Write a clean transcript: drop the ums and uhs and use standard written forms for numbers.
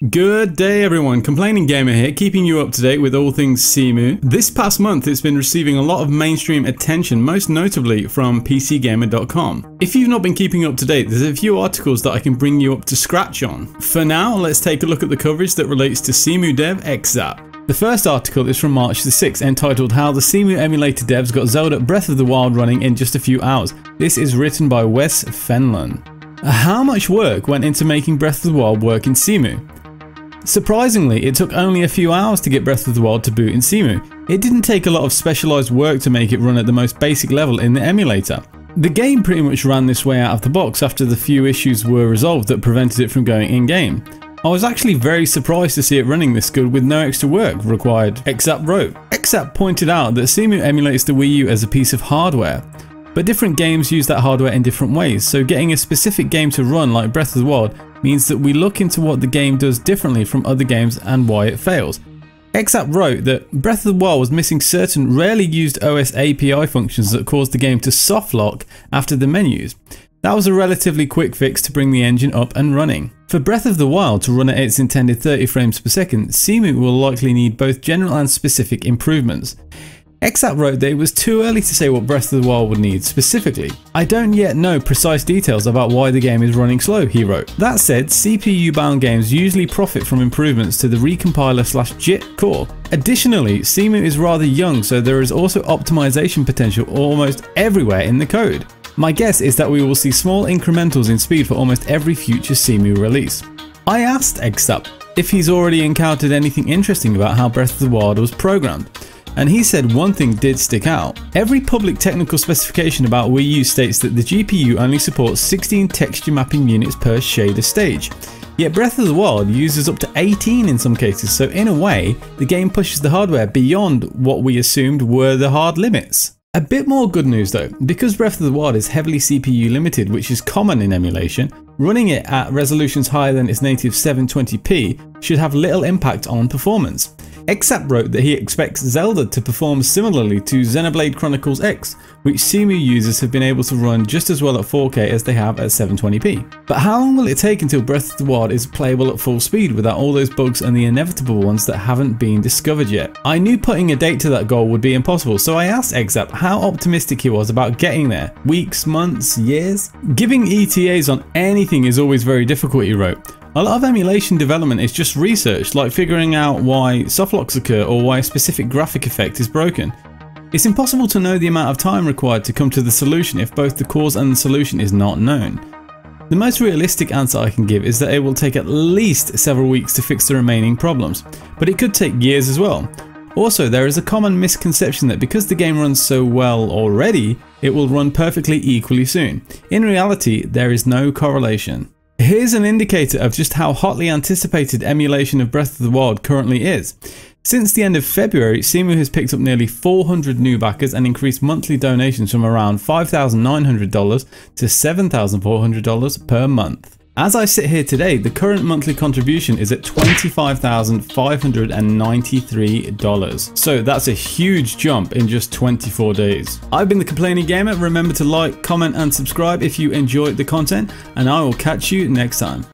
Good day everyone, Complaining Gamer here, keeping you up to date with all things Cemu. This past month it's been receiving a lot of mainstream attention, most notably from PCGAMER.com. If you've not been keeping up to date, there's a few articles that I can bring you up to scratch on. For now, let's take a look at the coverage that relates to Cemu dev Exzap. The first article is from March the 6th, entitled How the Cemu emulator devs got Zelda Breath of the Wild running in just a few hours. This is written by Wes Fenlon. How much work went into making Breath of the Wild work in Cemu? Surprisingly, it took only a few hours to get Breath of the Wild to boot in Cemu. It didn't take a lot of specialised work to make it run at the most basic level in the emulator. The game pretty much ran this way out of the box after the few issues were resolved that prevented it from going in-game. I was actually very surprised to see it running this good with no extra work required, Exzap wrote. Exzap pointed out that Cemu emulates the Wii U as a piece of hardware, but different games use that hardware in different ways, so getting a specific game to run like Breath of the Wild means that we look into what the game does differently from other games and why it fails. Exzap wrote that Breath of the Wild was missing certain rarely used OS API functions that caused the game to soft lock after the menus. That was a relatively quick fix to bring the engine up and running. For Breath of the Wild to run at its intended 30 frames per second, Cemu will likely need both general and specific improvements. Exzap wrote that it was too early to say what Breath of the Wild would need specifically. I don't yet know precise details about why the game is running slow, he wrote. That said, CPU bound games usually profit from improvements to the recompiler/JIT core. Additionally, Cemu is rather young, so there is also optimization potential almost everywhere in the code. My guess is that we will see small incrementals in speed for almost every future Cemu release. I asked Exzap if he's already encountered anything interesting about how Breath of the Wild was programmed, and he said one thing did stick out. Every public technical specification about Wii U states that the GPU only supports 16 texture mapping units per shader stage. Yet Breath of the Wild uses up to 18 in some cases, so in a way, the game pushes the hardware beyond what we assumed were the hard limits. A bit more good news though, because Breath of the Wild is heavily CPU limited, which is common in emulation, running it at resolutions higher than its native 720p should have little impact on performance. Exzap wrote that he expects Zelda to perform similarly to Xenoblade Chronicles X, which Cemu users have been able to run just as well at 4K as they have at 720p. But how long will it take until Breath of the Wild is playable at full speed without all those bugs and the inevitable ones that haven't been discovered yet? I knew putting a date to that goal would be impossible, so I asked Exzap how optimistic he was about getting there. Weeks, months, years? Giving ETAs on anything is always very difficult, he wrote. A lot of emulation development is just research, like figuring out why softlocks occur or why a specific graphic effect is broken. It's impossible to know the amount of time required to come to the solution if both the cause and the solution is not known. The most realistic answer I can give is that it will take at least several weeks to fix the remaining problems, but it could take years as well. Also, there is a common misconception that because the game runs so well already, it will run perfectly equally soon. In reality, there is no correlation. Here's an indicator of just how hotly anticipated emulation of Breath of the Wild currently is. Since the end of February, Cemu has picked up nearly 400 new backers and increased monthly donations from around $5,900 to $7,400 per month. As I sit here today, the current monthly contribution is at $25,593. So that's a huge jump in just 24 days. I've been the Complaining Gamer. Remember to like, comment and subscribe if you enjoyed the content, and I will catch you next time.